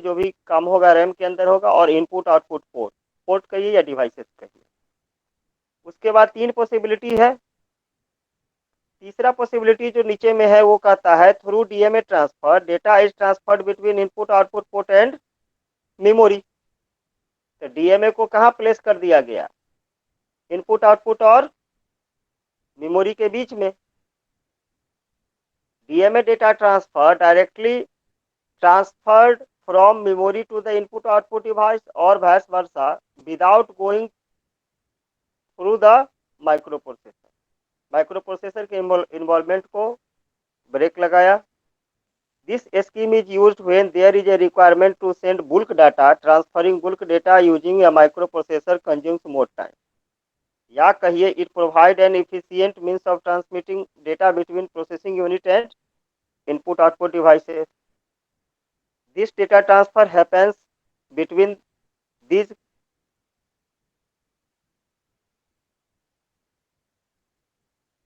जो भी काम होगा रैम के अंदर होगा, और इनपुट आउटपुट पोर्ट, पोर्ट कहिए या डिवाइसेस कहिए। उसके बाद 3 पॉसिबिलिटी है। तीसरा पॉसिबिलिटी जो नीचे में है वो कहता है through DMA transfer data is transferred between input output port and memory. तो डीएमए को कहाँ प्लेस कर दिया गया, इनपुट आउटपुट और मेमोरी के बीच में। DMA data transfer directly transferred from memory to the input output device or vice versa without going through the microprocessor के इन्वॉल्वमेंट को ब्रेक लगाया। This scheme is used when there is a requirement to send bulk data, transferring bulk data using a microprocessor consumes more time, या कहिए it provide an efficient means of transmitting data between processing unit and input output devices. This data transfer happens between these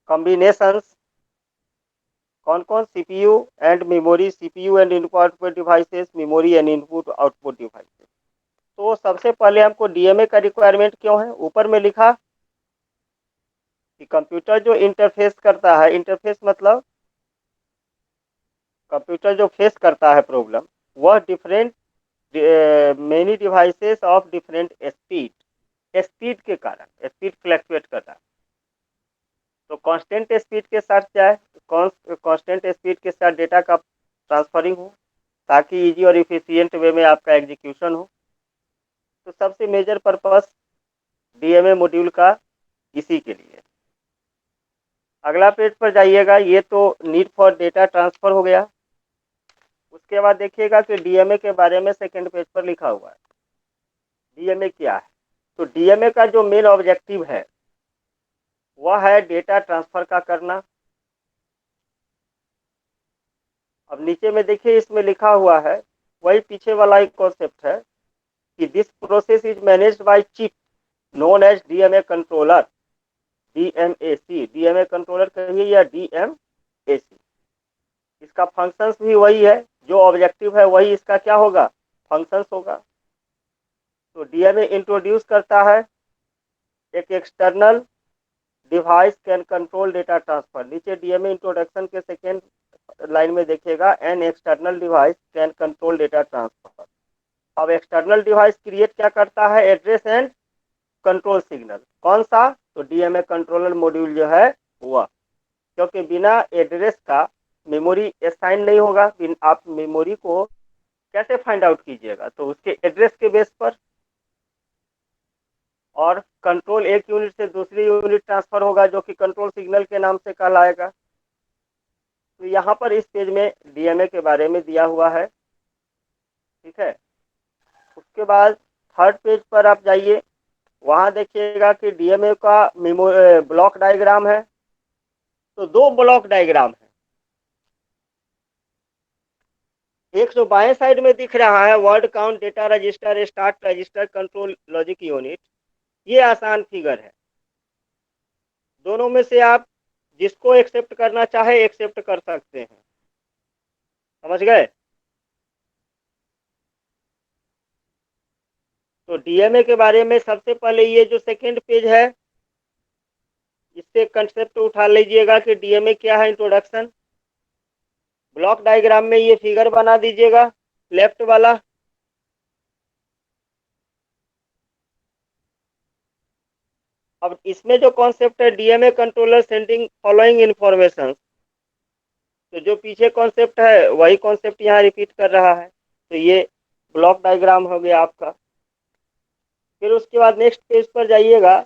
combinations कौन कौन, CPU and memory, CPU and input output devices, memory and input output devices. तो सबसे पहले हमको DMA का requirement क्यों है, ऊपर में लिखा कि कंप्यूटर जो इंटरफेस करता है, इंटरफेस मतलब कंप्यूटर जो फेस करता है प्रॉब्लम, वह different many devices of different speed, speed के कारण स्पीड फ्लक्चुएट करता है। तो कांस्टेंट स्पीड के साथ जाए, कांस्टेंट स्पीड के साथ डेटा का ट्रांसफरिंग हो ताकि इजी और इफिशिएंट वे में आपका एग्जीक्यूशन हो। तो सबसे मेजर पर्पस डीएमए मॉड्यूल का इसी के लिए। अगला पेज पर जाइएगा, ये तो नीड फॉर डेटा ट्रांसफर हो गया। उसके बाद देखिएगा कि डीएमए के बारे में सेकंड पेज पर लिखा हुआ है। डीएमए क्या है, तो डीएमए का जो मेन ऑब्जेक्टिव है वह है डेटा ट्रांसफर का करना। अब नीचे में देखिए इसमें लिखा हुआ है, वही पीछे वाला एक कॉन्सेप्ट है कि this process is managed by chip known as DMA controller, DMAC, DMA controller कहिए या डीएमएसी। इसका फंक्शंस भी वही है, जो ऑब्जेक्टिव है वही इसका क्या होगा, फंक्शंस होगा। तो डीएमए इंट्रोड्यूस करता है एक external device can control data transfer. नीचे डीएमए इंट्रोडक्शन के सेकेंड लाइन में देखिएगा, an external device can control data transfer. अब एक्सटर्नल डिवाइस क्रिएट क्या करता है, एड्रेस एंड कंट्रोल सिग्नल। कौन सा, तो डीएमए कंट्रोलर मॉड्यूल जो है वह, क्योंकि बिना एड्रेस का मेमोरी असाइन नहीं होगा। आप मेमोरी को कैसे फाइंड आउट कीजिएगा, तो उसके एड्रेस के बेस पर। और कंट्रोल एक यूनिट से दूसरी यूनिट ट्रांसफर होगा जो कि कंट्रोल सिग्नल के नाम से कहलाएगा। तो यहाँ पर इस पेज में डीएमए के बारे में दिया हुआ है, ठीक है। उसके बाद थर्ड पेज पर आप जाइए, वहां देखिएगा कि डीएमए का ब्लॉक डायग्राम है। तो दो ब्लॉक डायग्राम है, एक जो बाएं साइड में दिख रहा है word count data register start register control logic unit, ये आसान फिगर है। दोनों में से आप जिसको एक्सेप्ट करना चाहे एक्सेप्ट कर सकते हैं, समझ गए। तो डीएमए के बारे में सबसे पहले ये जो सेकंड पेज है, इससे कंसेप्ट उठा लीजिएगा कि डीएमए क्या है, इंट्रोडक्शन। ब्लॉक डायग्राम में ये फिगर बना दीजिएगा लेफ्ट वाला। अब इसमें जो कॉन्सेप्ट है DMA controller sending following information, तो जो पीछे कॉन्सेप्ट है वही कॉन्सेप्ट यहाँ रिपीट कर रहा है। तो ये ब्लॉक डायग्राम हो गया आपका। फिर उसके बाद नेक्स्ट पेज पर जाइएगा,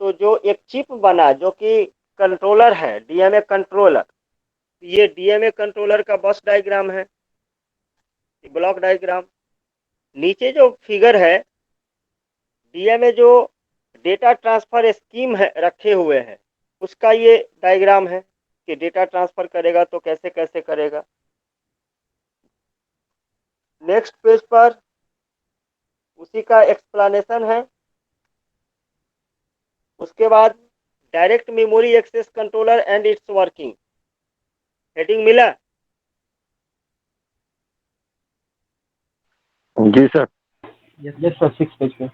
तो जो एक चिप बना जो कि कंट्रोलर है, डीएमए कंट्रोलर, ये डीएमए कंट्रोलर का बस डायग्राम है, ब्लॉक डायग्राम। नीचे जो फिगर है, डीएमए जो डेटा ट्रांसफर स्कीम है रखे हुए हैं, उसका ये डायग्राम है कि डेटा ट्रांसफर करेगा तो कैसे कैसे करेगा। नेक्स्ट पेज पर उसी का एक्सप्लेनेशन है। उसके बाद direct memory access controller and its working, heading मिला। जी सर। यस सर, 6 पेज पे।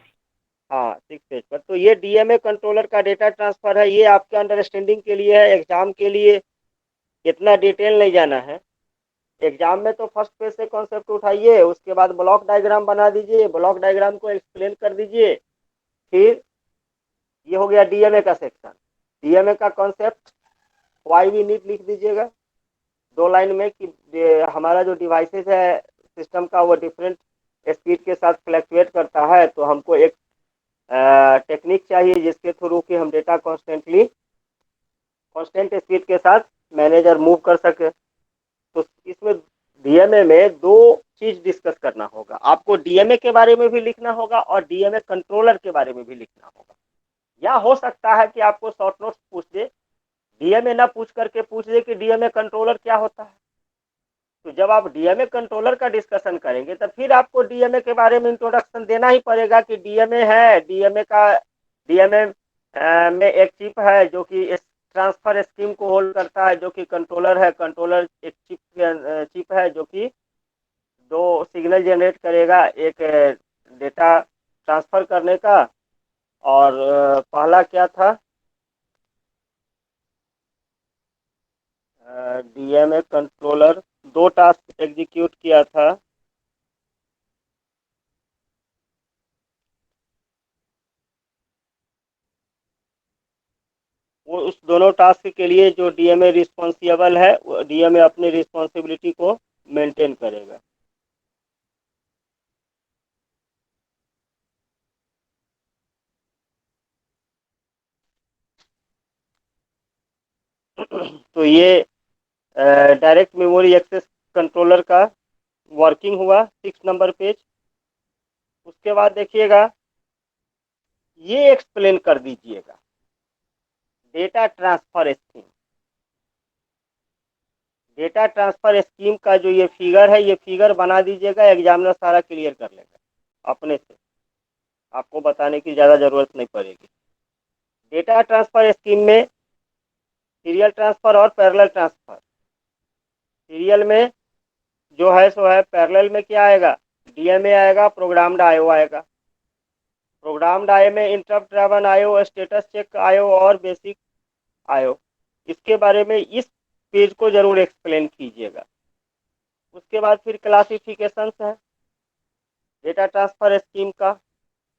हाँ 6 पेज पर। तो ये डीएमए कंट्रोलर का डेटा ट्रांसफर है। ये आपके अंडरस्टैंडिंग के लिए है, एग्जाम के लिए इतना डिटेल नहीं जाना है। एग्जाम में तो फर्स्ट पेज से कॉन्सेप्ट उठाइए, उसके बाद ब्लॉक डायग्राम बना दीजिए, ब्लॉक डायग्राम को एक्सप्लेन कर दीजिए। फिर ये हो गया डीएमए का सेक्शन। डीएमए का कॉन्सेप्ट वाई वी नीड लिख दीजिएगा 2 लाइन में कि हमारा जो डिवाइसेस है सिस्टम का वो डिफरेंट स्पीड के साथ फ्लैक्चुएट करता है, तो हमको एक टेक्निक चाहिए जिसके थ्रू कि हम डेटा कांस्टेंट स्पीड के साथ मैनेज और मूव कर सके। तो इसमें डीएमए में 2 चीज डिस्कस करना होगा। आपको डीएमए के बारे में भी लिखना होगा और डीएमए कंट्रोलर के बारे में भी लिखना होगा। या हो सकता है कि आपको शॉर्ट नोट्स पूछ दे, डीएमए ना पूछ करके पूछ दे कि डीएमए कंट्रोलर क्या होता है। तो जब आप डीएमए कंट्रोलर का डिस्कशन करेंगे तब फिर आपको डीएमए के बारे में इंट्रोडक्शन देना ही पड़ेगा कि डीएमए है, डीएमए में एक चिप है जो कि इस ट्रांसफर स्कीम को होल्ड करता है, जो कि कंट्रोलर है। कंट्रोलर एक चिप है जो कि 2 सिग्नल जनरेट करेगा, एक डेटा ट्रांसफर करने का और पहला क्या था, डीएमए कंट्रोलर 2 टास्क एग्जीक्यूट किया था। वो उस दोनों टास्क के लिए जो डीएमए रिस्पॉन्सिबल है, वो डीएमए अपनी रिस्पॉन्सिबिलिटी को मेंटेन करेगा। तो ये डायरेक्ट मेमोरी एक्सेस कंट्रोलर का वर्किंग हुआ 6 नंबर पेज। उसके बाद देखिएगा, ये एक्सप्लेन कर दीजिएगा data transfer scheme. Data transfer scheme का जो ये फिगर है, ये फिगर बना दीजिएगा, एग्जामिनर सारा क्लियर कर लेगा अपने से, आपको बताने की ज़्यादा ज़रूरत नहीं पड़ेगी। डेटा ट्रांसफर स्कीम में सीरियल ट्रांसफ़र और पैरेलल ट्रांसफ़र। सीरियल में जो है सो है, पैरेलल में क्या आएगा, डीएमए आएगा, प्रोग्राम्ड आईओ आएगा। प्रोग्राम्ड आईओ में interrupt driven IO, status check IO और बेसिक आईओ। इसके बारे में इस पेज को जरूर एक्सप्लेन कीजिएगा। उसके बाद फिर क्लासिफिकेशन है डेटा ट्रांसफर स्कीम का।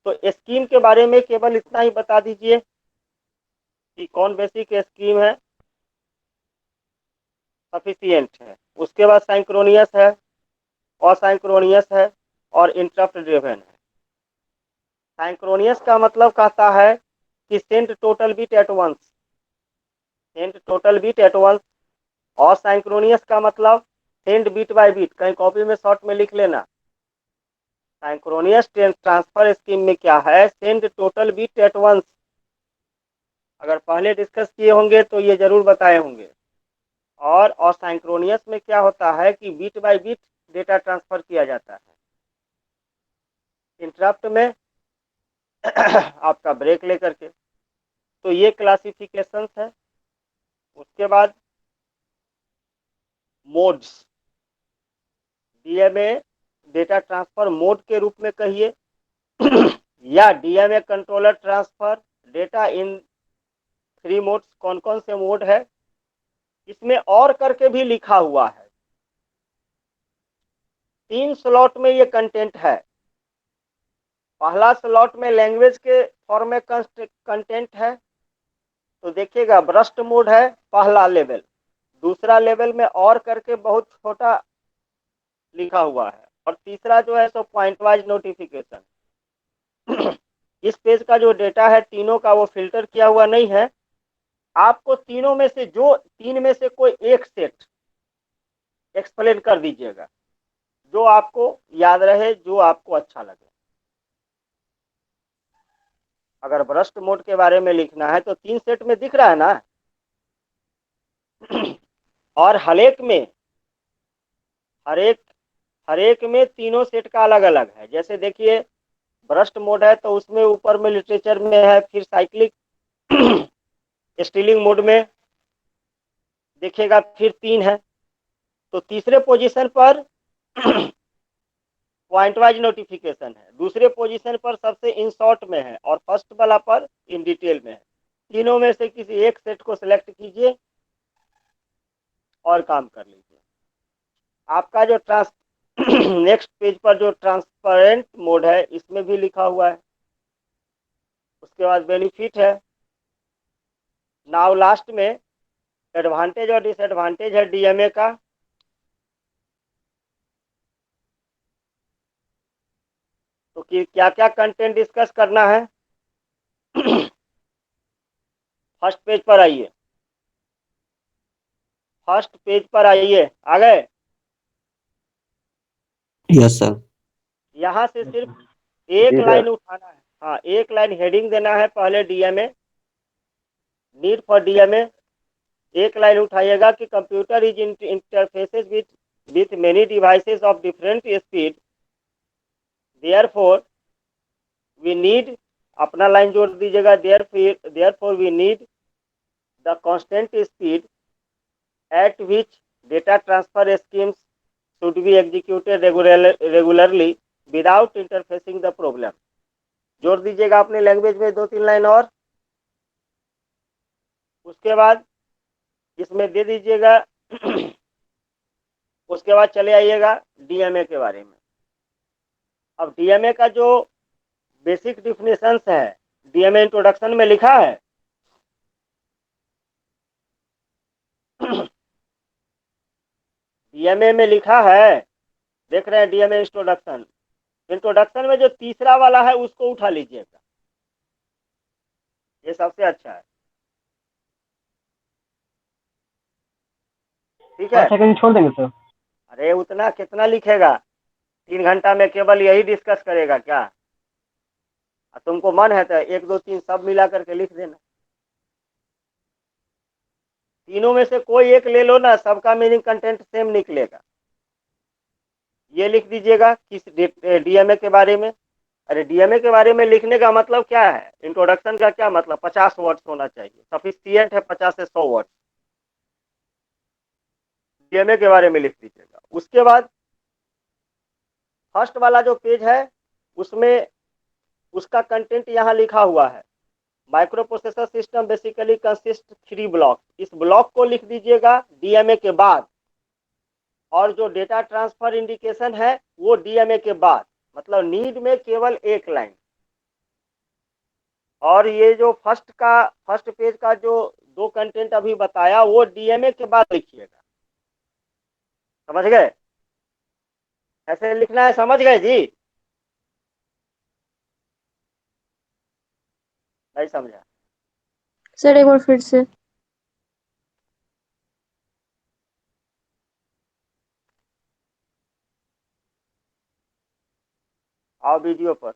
तो स्कीम के बारे में केवल इतना ही बता दीजिए कि कौन बेसिक स्कीम है, सफिशियंट है। उसके बाद साइंक्रोनियस है, असाइंक्रोनियस है और इंटरप्ट ड्रिवन है। साइंक्रोनियस का मतलब कहता है कि send total bit at once, send total bit at once. Asynchronous का मतलब सेंड बिट बाय बिट, कहीं कॉपी में शॉर्ट में लिख लेना। साइंक्रोनियस ट्रांसफर स्कीम में क्या है, send total bit at once. अगर पहले डिस्कस किए होंगे तो ये जरूर बताए होंगे। और असाइंक्रोनियस में क्या होता है कि bit by bit data transfer किया जाता है। इंटरप्ट में आपका ब्रेक लेकर के। तो ये क्लासिफिकेशंस है। उसके बाद modes, DMA data transfer mode के रूप में कहिए या डीएमए कंट्रोलर ट्रांसफर डेटा इन 3 मोड्स। कौन कौन से मोड है इसमें और करके भी लिखा हुआ है। 3 स्लॉट में ये कंटेंट है। पहला स्लॉट में लैंग्वेज के फॉर्म में कंटेंट है, तो देखिएगा ब्रस्ट मोड है पहला लेवल। दूसरा लेवल में और करके बहुत छोटा लिखा हुआ है। और तीसरा जो है सो पॉइंट वाइज नोटिफिकेशन। इस पेज का जो डेटा है तीनों का वो फिल्टर किया हुआ नहीं है। आपको तीनों में से जो 3 में से कोई एक सेट एक्सप्लेन कर दीजिएगा, जो आपको याद रहे, जो आपको अच्छा लगे। अगर ब्रस्ट मोड के बारे में लिखना है तो 3 सेट में दिख रहा है ना। और हरेक हरेक में तीनों सेट का अलग अलग है। जैसे देखिए ब्रस्ट मोड है तो उसमें ऊपर में लिटरेचर में है, फिर साइक्लिक स्टीलिंग मोड में देखिएगा फिर 3 है। तो तीसरे पोजीशन पर पॉइंट वाइज नोटिफिकेशन है, दूसरे पोजीशन पर सबसे इन शॉर्ट में है और फर्स्ट वाला पर इन डिटेल में है। तीनों में से किसी एक सेट को सिलेक्ट कीजिए और काम कर लीजिए। आपका जो नेक्स्ट पेज पर जो ट्रांसपेरेंट मोड है इसमें भी लिखा हुआ है। उसके बाद बेनिफिट है। नाउ लास्ट में एडवांटेज और डिसएडवांटेज है डीएमए का। तो कि क्या क्या कंटेंट डिस्कस करना है। फर्स्ट पेज पर आइए, फर्स्ट पेज पर आइए, आ गए। Yes sir. यहाँ से सिर्फ एक जी लाइन सर। उठाना है। हाँ, एक लाइन हेडिंग देना है पहले डीएमए, नीड फॉर डीएमए। एक लाइन उठाइएगा कि computer is interfaces with many devices of different speed, therefore we need, अपना लाइन जोड़ दीजिएगा, therefore we need the constant speed at which data transfer schemes should be executed regularly without interfacing the program। जोड़ दीजिएगा अपने language में 2-3 line और। उसके बाद इसमें दे दीजिएगा। उसके बाद चले आइएगा डीएमए के बारे में। अब डीएमए का जो बेसिक डिफिनेशंस है डीएमए इंट्रोडक्शन में लिखा है। डीएमए में लिखा है, देख रहे हैं डीएमए इंट्रोडक्शन। इंट्रोडक्शन में जो तीसरा वाला है उसको उठा लीजिएगा, ये सबसे अच्छा है। ठीक है। 5 सेकंड छोड़ देंगे सर। अरे उतना कितना लिखेगा, 3 घंटा में केवल यही डिस्कस करेगा क्या। तुमको मन है तो 1 2 3 सब मिला करके लिख देना। तीनों में से कोई एक ले लो ना, सबका मीनिंग कंटेंट सेम निकलेगा। ये लिख दीजिएगा किस डीएमए के बारे में। अरे डीएमए के बारे में लिखने का मतलब क्या है, इंट्रोडक्शन का क्या मतलब, 50 वर्ड्स होना चाहिए, सफिशियंट है 50 से 100 वर्ड। डीएमए के बारे में लिख दीजिएगा। उसके बाद फर्स्ट वाला जो पेज है उसमें उसका कंटेंट यहाँ लिखा हुआ है। Micro processor system basically consist 3 block. इस ब्लॉक को लिख दीजिएगा डीएमए के बाद, और जो डेटा ट्रांसफर इंडिकेशन है वो डीएमए के बाद, मतलब नीड में केवल एक लाइन। और ये जो फर्स्ट पेज का जो 2 कंटेंट अभी बताया वो डीएमए के बाद लिखिएगा। समझ गए, ऐसे लिखना है, समझ गए जी। नहीं समझा। सर एक बार फिर से। आओ वीडियो पर।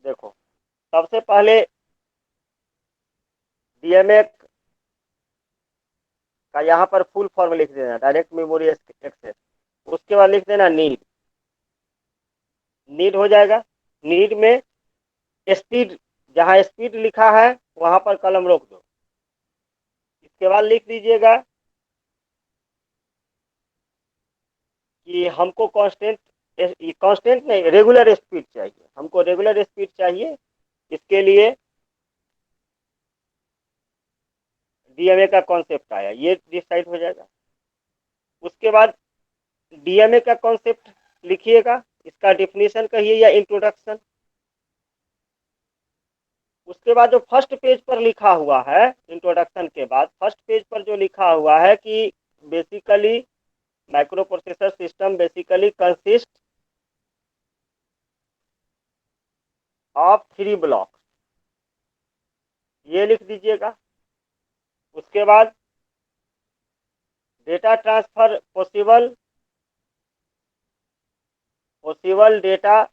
देखो, सबसे पहले डीएमए का यहाँ पर फुल फॉर्म लिख देना, डायरेक्ट मेमोरी एक्सेस। उसके बाद लिख देना नीड। नीड हो जाएगा। नीड में स्पीड, जहाँ स्पीड लिखा है वहां पर कलम रोक दो। इसके बाद लिख दीजिएगा कि हमको कांस्टेंट नहीं, रेगुलर स्पीड चाहिए, हमको रेगुलर स्पीड चाहिए। इसके लिए डीएमए का कॉन्सेप्ट आया, ये डिसाइड हो जाएगा। उसके बाद डीएमए का कॉन्सेप्ट लिखिएगा, इसका डिफिनीशन कहिए या इंट्रोडक्शन। उसके बाद जो फर्स्ट पेज पर लिखा हुआ है, इंट्रोडक्शन के बाद फर्स्ट पेज पर जो लिखा हुआ है कि basically micro processor system basically consist of 3 block, ये लिख दीजिएगा। उसके बाद data transfer possible data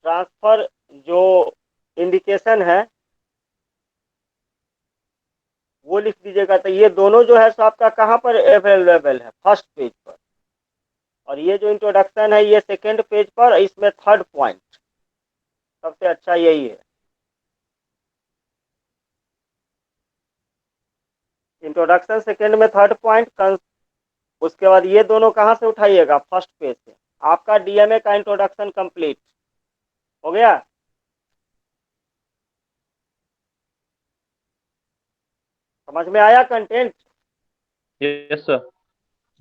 transfer जो इंडिकेशन है वो लिख दीजिएगा। तो ये दोनों जो है सो आपका कहाँ पर अवेलेबल है, फर्स्ट पेज पर। और ये जो इंट्रोडक्शन है ये सेकेंड पेज पर, इसमें थर्ड पॉइंट सबसे अच्छा यही है। इंट्रोडक्शन सेकेंड में थर्ड पॉइंट। उसके बाद ये दोनों कहाँ से उठाइएगा? फर्स्ट पेज से। आपका डीएमए का इंट्रोडक्शन कंप्लीट हो गया। समझ में आया content? Yes sir.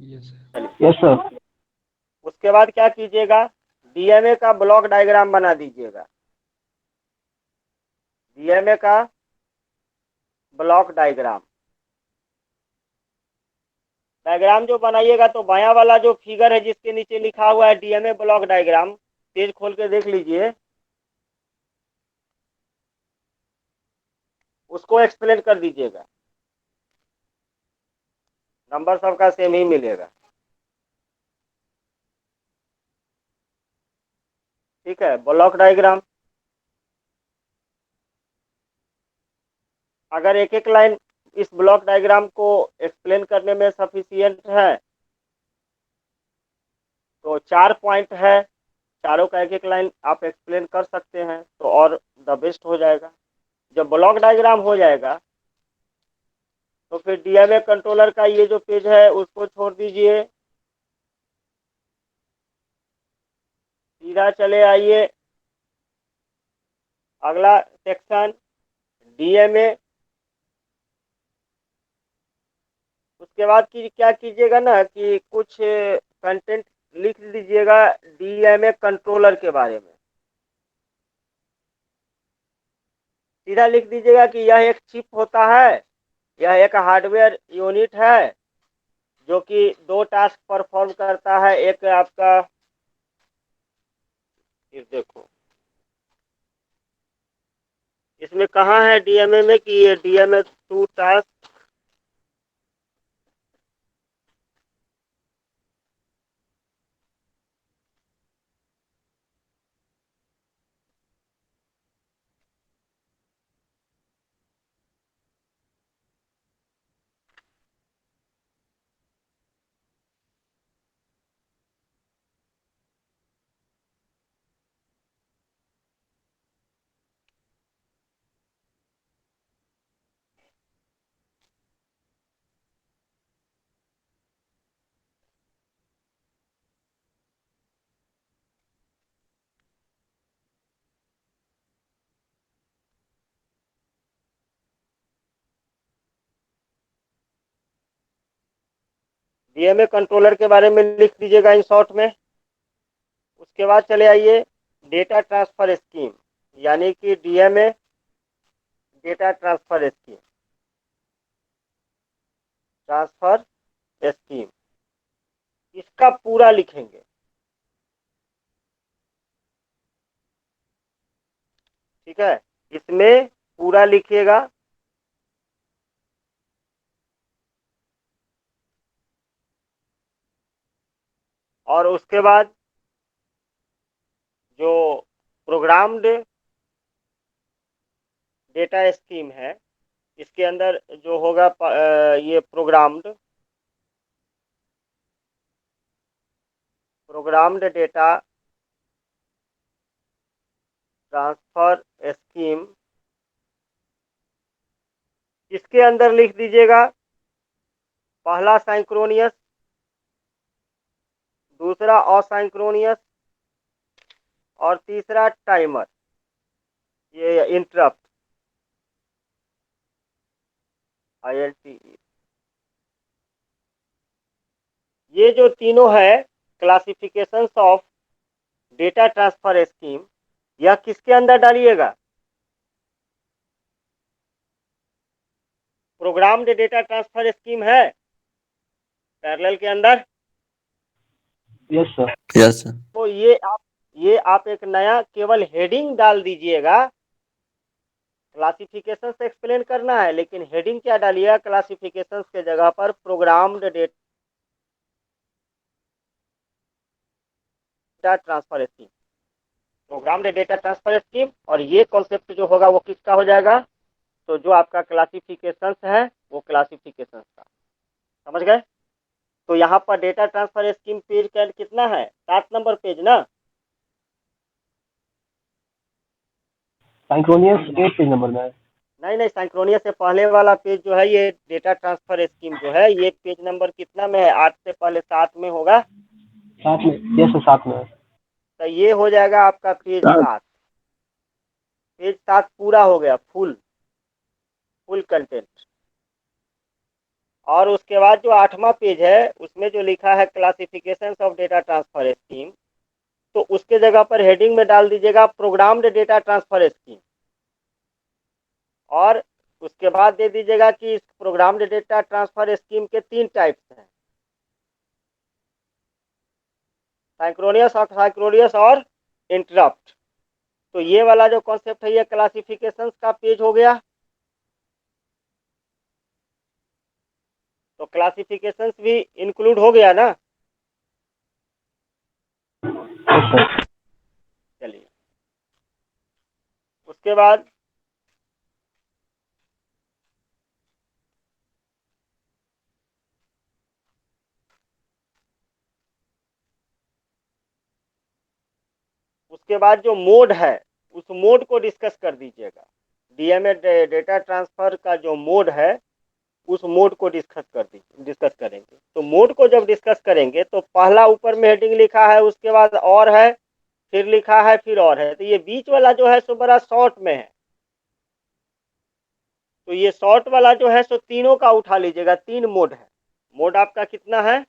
Yes, sir. उसके बाद क्या कीजिएगा? डीएमए का ब्लॉक डायग्राम बना दीजिएगा। डीएमए का ब्लॉक डायग्राम जो बनाइएगा तो बायां वाला जो फिगर है जिसके नीचे लिखा हुआ है डीएमए ब्लॉक डायग्राम, पेज खोल के देख लीजिए, उसको एक्सप्लेन कर दीजिएगा। नंबर सबका सेम ही मिलेगा। ठीक है, ब्लॉक डायग्राम अगर एक एक लाइन इस ब्लॉक डायग्राम को एक्सप्लेन करने में सफिशिएंट है तो 4 पॉइंट है, चारों का एक एक लाइन आप एक्सप्लेन कर सकते हैं तो और द बेस्ट हो जाएगा। जब ब्लॉक डायग्राम हो जाएगा तो फिर डीएमए कंट्रोलर का ये जो पेज है उसको छोड़ दीजिए, सीधा चले आइए अगला सेक्शन डीएमए। उसके बाद की क्या कीजिएगा ना कि कुछ कंटेंट लिख लीजिएगा डीएमए कंट्रोलर के बारे में। सीधा लिख दीजिएगा कि यह एक चिप होता है, यह एक हार्डवेयर यूनिट है जो कि दो टास्क परफॉर्म करता है। एक आपका देखो इसमें कहाँ है डीएमए में कि ये डीएमए 2 टास्क डीएमए कंट्रोलर के बारे में लिख दीजिएगा इन शॉर्ट में। उसके बाद चले आइए डेटा ट्रांसफर स्कीम, यानी कि डीएमए डेटा ट्रांसफर स्कीम इसका पूरा लिखेंगे। ठीक है, इसमें पूरा लिखिएगा। और उसके बाद जो प्रोग्राम्ड डेटा स्कीम है इसके अंदर जो होगा ये प्रोग्राम्ड डेटा ट्रांसफर स्कीम, इसके अंदर लिख दीजिएगा पहला साइंक्रोनियस, दूसरा असाइंक्रोनियस और तीसरा टाइमर, ये इंटरप्ट ILT। ये जो तीनों है classifications of data transfer scheme, यह किसके अंदर डालिएगा? प्रोग्राम्ड डेटा ट्रांसफर स्कीम है पैरेलल के अंदर। Yes, sir. Yes sir. तो ये आप एक नया केवल हेडिंग डाल दीजिएगा। क्लासिफिकेशन से एक्सप्लेन करना है लेकिन हेडिंग क्या डालिएगा? क्लासिफिकेशन के जगह पर programmed data transfer scheme, programmed data transfer scheme. और ये कॉन्सेप्ट जो होगा वो किसका हो जाएगा? तो जो आपका क्लासिफिकेशन है वो क्लासिफिकेशन का। समझ गए? तो यहाँ पर डेटा ट्रांसफर स्कीम पेज का कितना है, 7 नंबर पेज ना। साइक्रोनियस 8 पेज नंबर में है। नहीं, साइक्रोनियस से पहले वाला पेज जो है ये डेटा ट्रांसफर स्कीम जो है ये पेज नंबर कितना में है, 8 से पहले 7 में होगा। 7 में, यस सर 7 में है। तो ये हो जाएगा आपका पेज 7। पेज 7 पूरा हो गया, फुल कंटेंट। और उसके बाद जो 8वां पेज है उसमें जो लिखा है classification of data transfer scheme, तो उसके जगह पर हेडिंग में डाल दीजिएगा प्रोग्राम्ड डेटा ट्रांसफर स्कीम, और उसके बाद दे दीजिएगा कि इस प्रोग्राम्ड डेटा ट्रांसफर स्कीम के 3 टाइप्स हैं, साइक्रोनियस और इंटरप्ट। तो ये वाला जो कॉन्सेप्ट है ये क्लासिफिकेशंस का पेज हो गया। तो क्लासिफिकेशंस भी इंक्लूड हो गया ना। Yes sir. चलिए उसके बाद जो मोड है उस मोड को डिस्कस कर दीजिएगा। डीएमए डेटा ट्रांसफर का जो मोड है उस मोड को डिस्कस करेंगे। तो मोड को जब डिस्कस करेंगे तो पहला ऊपर में हेडिंग लिखा है, उसके बाद और है, फिर लिखा है, फिर और है। तो ये बीच वाला जो है सो बड़ा शॉर्ट में है। तो ये शॉर्ट वाला जो है सो तीनों का उठा लीजिएगा। 3 मोड है। मोड आपका कितना है,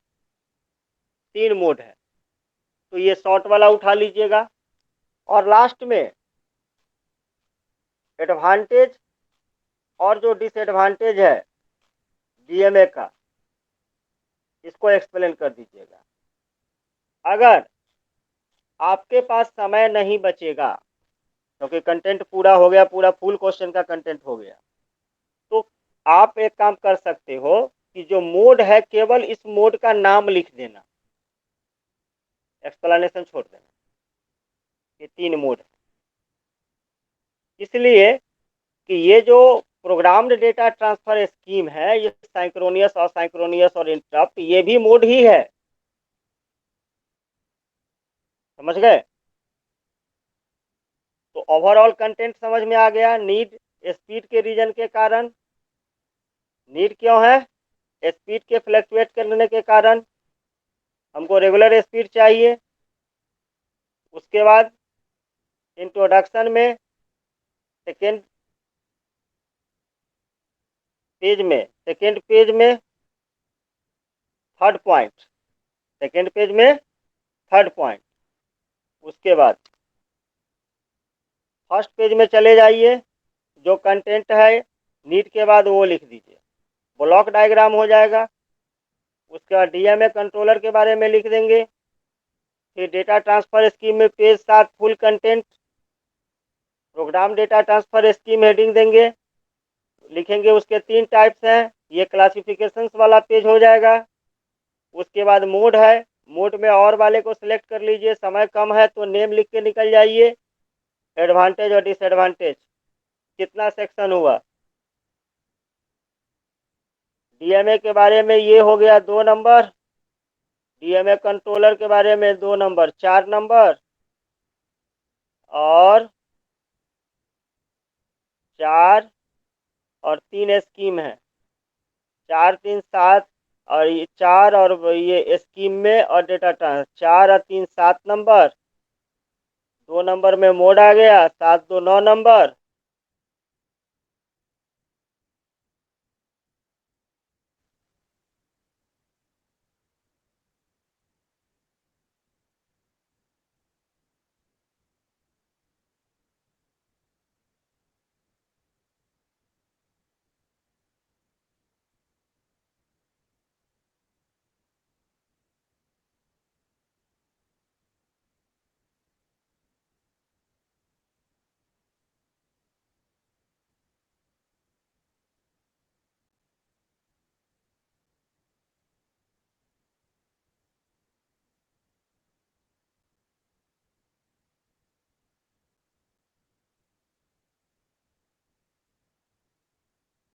3 मोड है। तो ये शॉर्ट वाला उठा लीजिएगा। और लास्ट में एडवांटेज और जो डिसएडवांटेज है डीएमए का, इसको एक्सप्लेन कर दीजिएगा। अगर आपके पास समय नहीं बचेगा क्योंकि कंटेंट पूरा हो गया, पूरा फुल क्वेश्चन का कंटेंट हो गया, तो आप एक काम कर सकते हो कि जो मोड है केवल इस मोड का नाम लिख देना, एक्सप्लेनेशन छोड़ देना। ये 3 मोड है, इसलिए कि ये जो प्रोग्राम्ड डेटा ट्रांसफर स्कीम है ये साइक्रोनियस और इंटरप्ट ये भी मोड ही है। समझ गए। तो ओवरऑल कंटेंट समझ में आ गया। नीड स्पीड के रीजन के कारण, नीड क्यों है, स्पीड के फ्लक्चुएट करने के कारण हमको रेगुलर स्पीड चाहिए। उसके बाद इंट्रोडक्शन में सेकेंड पेज में थर्ड पॉइंट, सेकेंड पेज में थर्ड पॉइंट। उसके बाद फर्स्ट पेज में चले जाइए, जो कंटेंट है नीड के बाद वो लिख दीजिए, ब्लॉक डायग्राम हो जाएगा। उसके बाद डीएमए कंट्रोलर के बारे में लिख देंगे। फिर डेटा ट्रांसफर स्कीम में page 7 full content, program data transfer scheme heading देंगे, लिखेंगे उसके 3 टाइप्स हैं। ये क्लासिफिकेशंस वाला पेज हो जाएगा। उसके बाद मोड है, मोड में और वाले को सिलेक्ट कर लीजिए। समय कम है तो नेम लिख के निकल जाइए। एडवांटेज और डिसएडवांटेज, कितना सेक्शन हुआ। डीएमए के बारे में ये हो गया 2 नंबर, डीएमए कंट्रोलर के बारे में 2 नंबर, 4 नंबर, और 4 और 3 स्कीम है, 4 3 7, और ये 4 और ये स्कीम में और डेटा ट्रांसफर 4 और 3 7 नंबर, 2 नंबर में मोड आ गया, 7 2 9 नंबर,